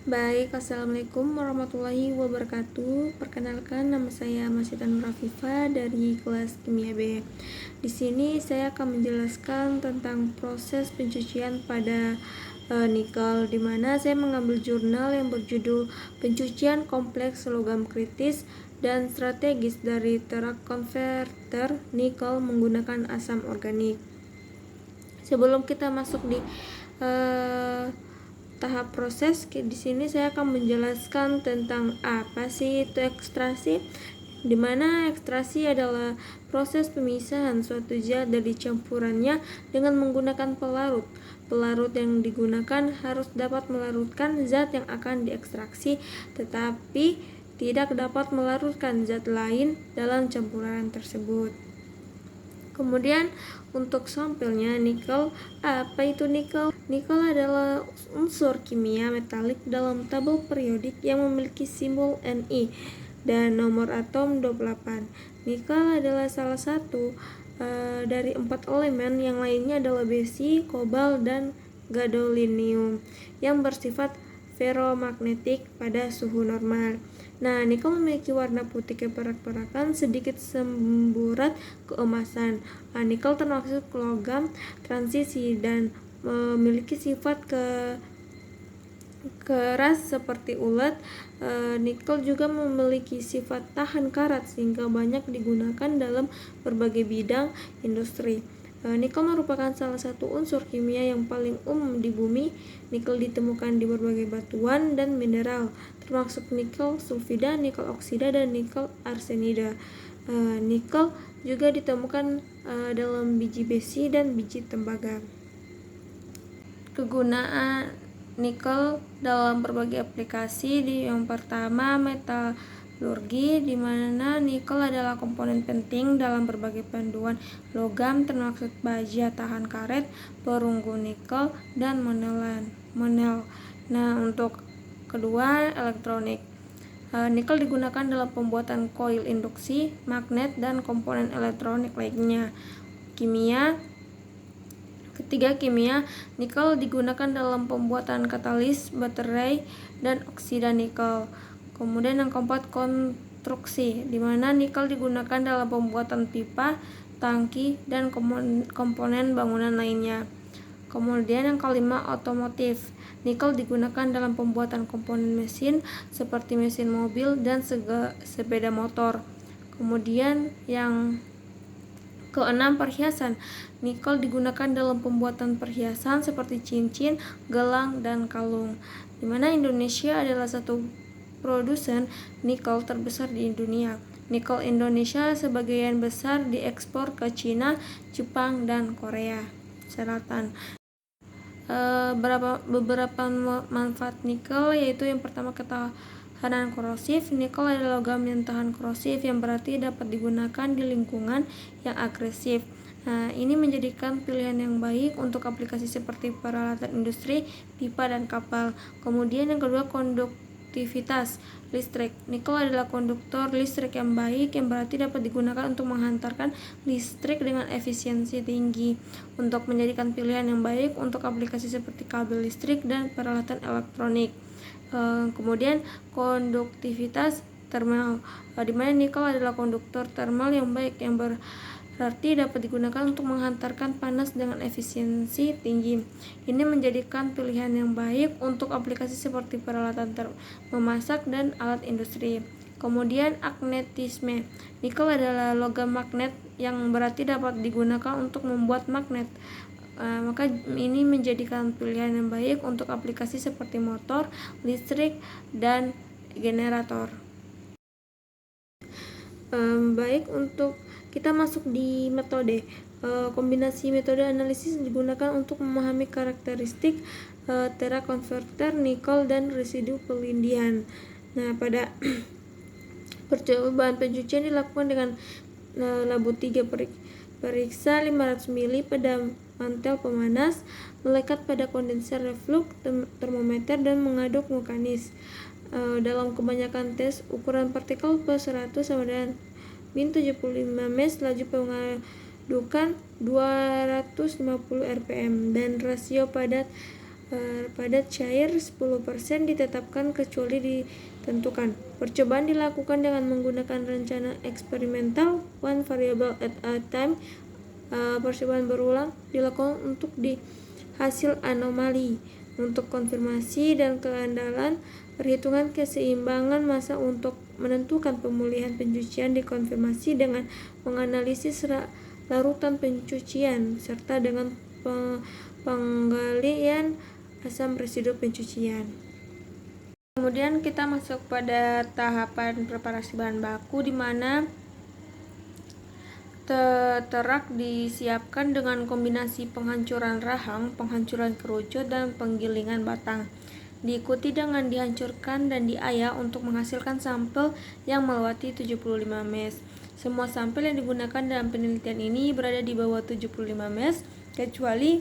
Baik, Assalamualaikum warahmatullahi wabarakatuh. Perkenalkan, nama saya Masita Nur Afifa dari kelas Kimia B. Di sini saya akan menjelaskan tentang proses pencucian pada nikel, di mana saya mengambil jurnal yang berjudul Pencucian Kompleks Logam Kritis dan Strategis dari Terak Konverter Nikel Menggunakan Asam Organik. Sebelum kita masuk di tahap proses, di sini saya akan menjelaskan tentang apa sih itu ekstraksi, di mana ekstraksi adalah proses pemisahan suatu zat dari campurannya dengan menggunakan pelarut. Pelarut yang digunakan harus dapat melarutkan zat yang akan diekstraksi, tetapi tidak dapat melarutkan zat lain dalam campuran tersebut. Kemudian untuk sampelnya nikel. Apa itu nikel? Nikel adalah unsur kimia metalik dalam tabel periodik yang memiliki simbol Ni dan nomor atom 28. Nikel adalah salah satu dari 4 elemen, yang lainnya adalah besi, kobalt, dan gadolinium yang bersifat ferromagnetik pada suhu normal. Nah, nikel memiliki warna putih keperak-perakan, sedikit semburat keemasan. Nikel termasuk logam transisi dan memiliki sifat keras seperti ulet. Nikel juga memiliki sifat tahan karat sehingga banyak digunakan dalam berbagai bidang industri. Nikel merupakan salah satu unsur kimia yang paling umum di bumi. Nikel ditemukan di berbagai batuan dan mineral, termasuk nikel sulfida, nikel oksida, dan nikel arsenida. Nikel juga ditemukan dalam biji besi dan biji tembaga. Kegunaan nikel dalam berbagai aplikasi. Yang pertama, metalurgi, di mana nikel adalah komponen penting dalam berbagai panduan logam, termasuk baja tahan karet, perunggu nikel, dan monel. Nah, untuk kedua, elektronik. Nikel digunakan dalam pembuatan koil induksi, magnet, dan komponen elektronik lainnya. Ketiga, kimia. Nikel digunakan dalam pembuatan katalis, baterai, dan oksida nikel. Kemudian yang keempat, konstruksi, di mana nikel digunakan dalam pembuatan pipa, tangki, dan komponen bangunan lainnya. Kemudian yang kelima, otomotif. Nikel digunakan dalam pembuatan komponen mesin seperti mesin mobil dan sepeda motor. Kemudian yang keenam, perhiasan. Nikel digunakan dalam pembuatan perhiasan seperti cincin, gelang, dan kalung. Di mana Indonesia adalah satu produsen nikel terbesar di dunia. Nikel Indonesia sebagian besar diekspor ke Cina, Jepang, dan Korea Selatan. Beberapa manfaat nikel, yaitu yang pertama, ketahanan korosif. Nikel adalah logam yang tahan korosif, yang berarti dapat digunakan di lingkungan yang agresif. Nah, ini menjadikan pilihan yang baik untuk aplikasi seperti peralatan industri, pipa, dan kapal. Kemudian yang kedua, konduktivitas listrik. Nikel adalah konduktor listrik yang baik, yang berarti dapat digunakan untuk menghantarkan listrik dengan efisiensi tinggi, untuk menjadikan pilihan yang baik untuk aplikasi seperti kabel listrik dan peralatan elektronik. Kemudian konduktivitas termal, di mana nikel adalah konduktor termal yang baik, yang berarti dapat digunakan untuk menghantarkan panas dengan efisiensi tinggi. Ini menjadikan pilihan yang baik untuk aplikasi seperti peralatan memasak dan alat industri. Kemudian magnetisme. Nikel adalah logam magnet yang berarti dapat digunakan untuk membuat magnet. Maka ini menjadikan pilihan yang baik untuk aplikasi seperti motor, listrik, dan generator. Baik, untuk kita masuk di metode. Kombinasi metode analisis digunakan untuk memahami karakteristik terak konverter nikel dan residu pelindian. Nah, pada percobaan pencucian dilakukan dengan labu 3, periksa 500 ml pada mantel pemanas, melekat pada kondenser reflux termometer, dan mengaduk vulkanis. Dalam kebanyakan tes, ukuran partikel P100 sama dengan min 75 mes, laju pengadukan 250 rpm, dan rasio padat pada cair 10% ditetapkan kecuali ditentukan. Percobaan dilakukan dengan menggunakan rencana eksperimental one variable at a time. Percobaan berulang dilakukan untuk di hasil anomali. Untuk konfirmasi dan keandalan, perhitungan keseimbangan massa untuk menentukan pemulihan pencucian dikonfirmasi dengan menganalisis larutan pencucian serta dengan penggalian asam residu pencucian. Kemudian kita masuk pada tahapan preparasi bahan baku, di mana terak disiapkan dengan kombinasi penghancuran rahang, penghancuran kerucut, dan penggilingan batang. Diikuti dengan dihancurkan dan diayak untuk menghasilkan sampel yang melewati 75 mes. Semua sampel yang digunakan dalam penelitian ini berada di bawah 75 mes, kecuali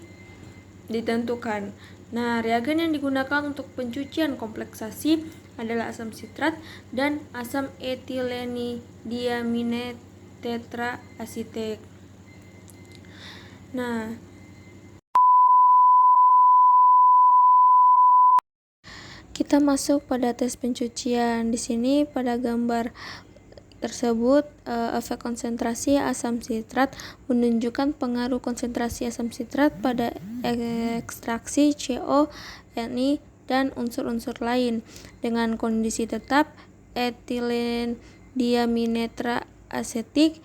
ditentukan. Nah, reagen yang digunakan untuk pencucian kompleksasi adalah asam sitrat dan asam etilenidiamine tetraasetik. Nah, kita masuk pada tes pencucian. Di sini pada gambar tersebut efek konsentrasi asam sitrat menunjukkan pengaruh konsentrasi asam sitrat pada ekstraksi CO, Ni, dan unsur-unsur lain. Dengan kondisi tetap, etilen diaminetraasetik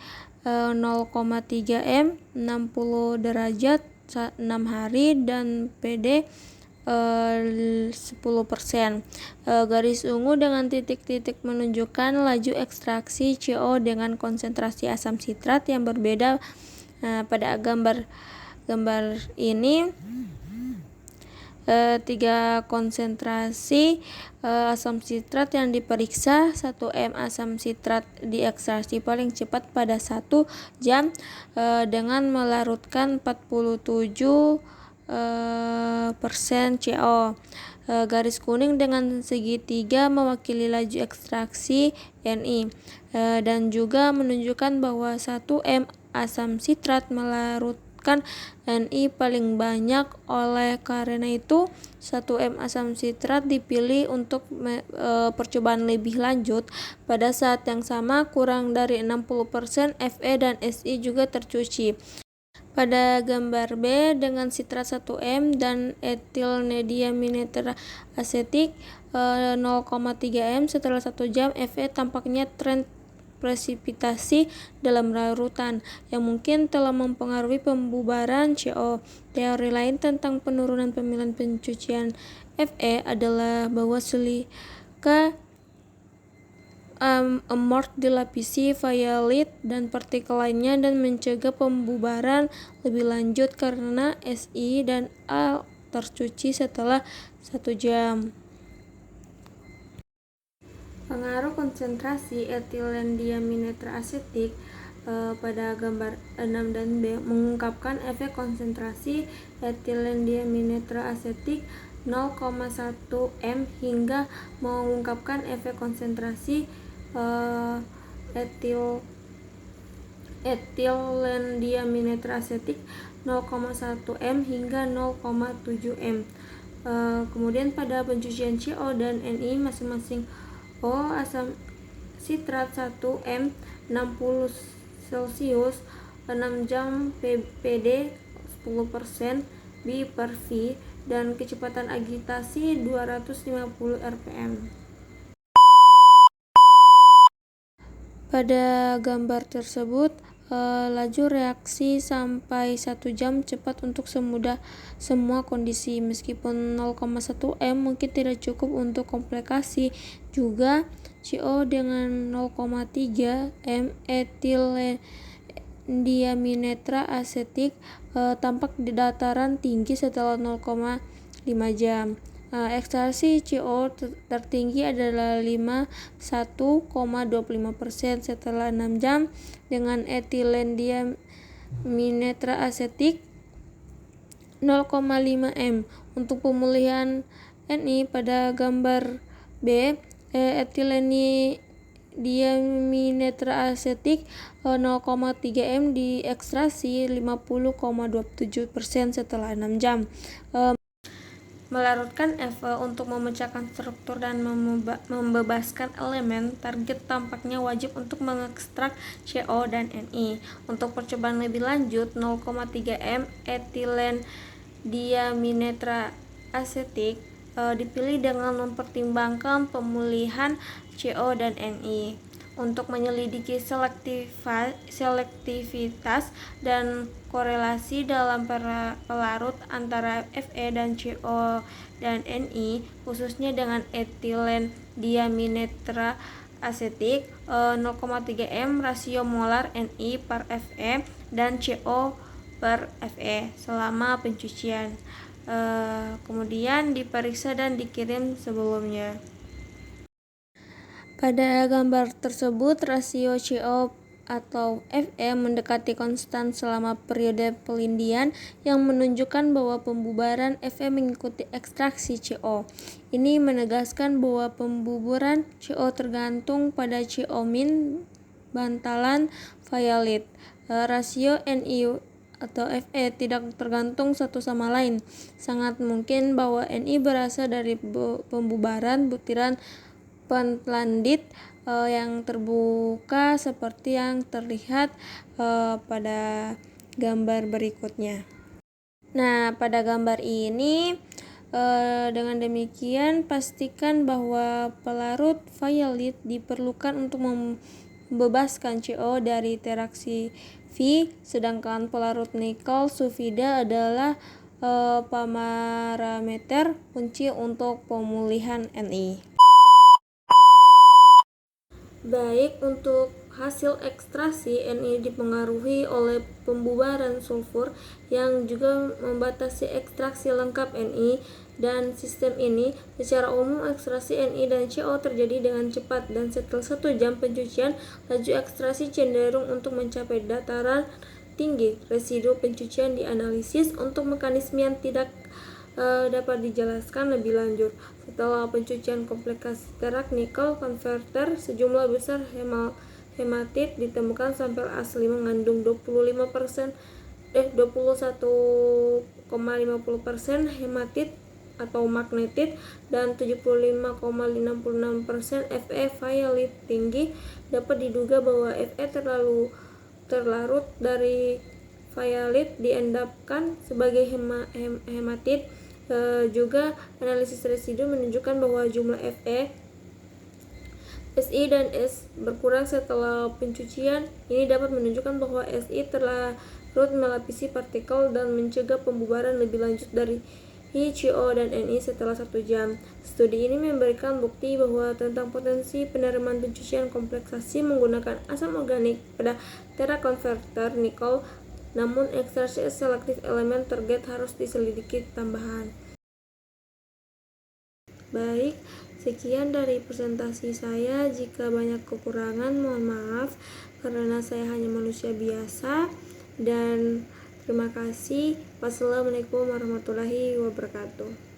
0,3 m 60 derajat 6 hari dan PD 10%. Garis ungu dengan titik-titik menunjukkan laju ekstraksi CO dengan konsentrasi asam sitrat yang berbeda. Pada gambar ini 3 konsentrasi asam sitrat yang diperiksa. 1 m asam sitrat diekstraksi paling cepat pada 1 jam dengan melarutkan 47% CO. Garis kuning dengan segitiga mewakili laju ekstraksi Ni dan juga menunjukkan bahwa 1 m asam sitrat melarutkan Ni paling banyak. Oleh karena itu 1 m asam sitrat dipilih untuk percobaan lebih lanjut. Pada saat yang sama, kurang dari 60% Fe dan Si juga tercuci. Pada gambar B, dengan sitrat 1 m dan etilnediaminetraasetik 0,3 m setelah 1 jam, Fe tampaknya tren presipitasi dalam larutan yang mungkin telah mempengaruhi pembubaran CO. Teori lain tentang penurunan pemilihan pencucian Fe adalah bahwa silika amort dilapisi violet dan partikel lainnya dan mencegah pembubaran lebih lanjut karena Si dan A tercuci setelah 1 jam. Pengaruh konsentrasi etilen diaminetraasetik pada gambar 6 dan B mengungkapkan efek konsentrasi etilen diaminetraasetik 0,1 m hingga mengungkapkan efek konsentrasi etilen diaminetraasetik 0,1 m hingga 0,7 m. Kemudian pada pencucian CO dan Ni masing-masing asam sitrat 1 m 60 Celsius 6 jam PD 10% B per V dan kecepatan agitasi 250 rpm. Pada gambar tersebut laju reaksi sampai 1 jam cepat untuk semua kondisi. Meskipun 0,1 m mungkin tidak cukup untuk komplikasi, juga CO dengan 0,3 m etildiaminetraasetik tampak di dataran tinggi setelah 0,5 jam. Ekstraksi CO tertinggi adalah 51,25% setelah 6 jam dengan etilen diaminetraasetik 0,5 m. Untuk pemulihan Ni pada gambar B, etilen diaminetraasetik 0,3 m diekstraksi 50,27% setelah 6 jam. melarutkan Fe untuk memecahkan struktur dan membebaskan elemen target tampaknya wajib untuk mengekstrak CO dan Ni. Untuk percobaan lebih lanjut, 0,3 m etilen diaminetra asetik dipilih dengan mempertimbangkan pemulihan CO dan Ni. Untuk menyelidiki selektivitas dan korelasi dalam pelarut antara Fe dan CO dan Ni, khususnya dengan etilen diaminetra asetik, 0,3 m rasio molar Ni per Fe dan CO per Fe selama pencucian. Kemudian diperiksa dan dikirim sebelumnya. Pada gambar tersebut, rasio CO atau Fe mendekati konstan selama periode pelindian yang menunjukkan bahwa pembubaran Fe mengikuti ekstraksi CO. Ini menegaskan bahwa pembuburan CO tergantung pada CO min bantalan violet. Rasio Ni atau Fe tidak tergantung satu sama lain. Sangat mungkin bahwa Ni berasal dari pembubaran butiran pentlandit yang terbuka seperti yang terlihat pada gambar berikutnya. Nah, pada gambar ini dengan demikian pastikan bahwa pelarut violet diperlukan untuk membebaskan CO dari interaksi V, sedangkan pelarut nikel sulfida adalah parameter kunci untuk pemulihan Ni. Baik, untuk hasil ekstraksi, Ni dipengaruhi oleh pembubaran sulfur yang juga membatasi ekstraksi lengkap Ni, dan sistem ini secara umum ekstraksi Ni dan CO terjadi dengan cepat, dan setelah 1 jam pencucian, laju ekstraksi cenderung untuk mencapai dataran tinggi. Residu pencucian dianalisis untuk mekanisme yang tidak dapat dijelaskan lebih lanjut. Setelah pencucian kompleksi terak nikel converter, sejumlah besar hematit ditemukan. Sampel asli mengandung 21,50% hematit atau magnetit dan 75,66% Fe violet tinggi. Dapat diduga bahwa Fe terlarut dari violet diendapkan sebagai hematit. Juga analisis residu menunjukkan bahwa jumlah Fe, Si dan S berkurang setelah pencucian. Ini dapat menunjukkan bahwa Si terlarut melapisi partikel dan mencegah pembubaran lebih lanjut dari CO dan Ni setelah 1 jam. Studi ini memberikan bukti bahwa tentang potensi penerimaan pencucian kompleksasi menggunakan asam organik pada terak konverter nikel. Namun ekstraksi selektif elemen target harus diselidiki tambahan. Baik, sekian dari presentasi saya. Jika banyak kekurangan, mohon maaf karena saya hanya manusia biasa. Dan terima kasih. Wassalamualaikum warahmatullahi wabarakatuh.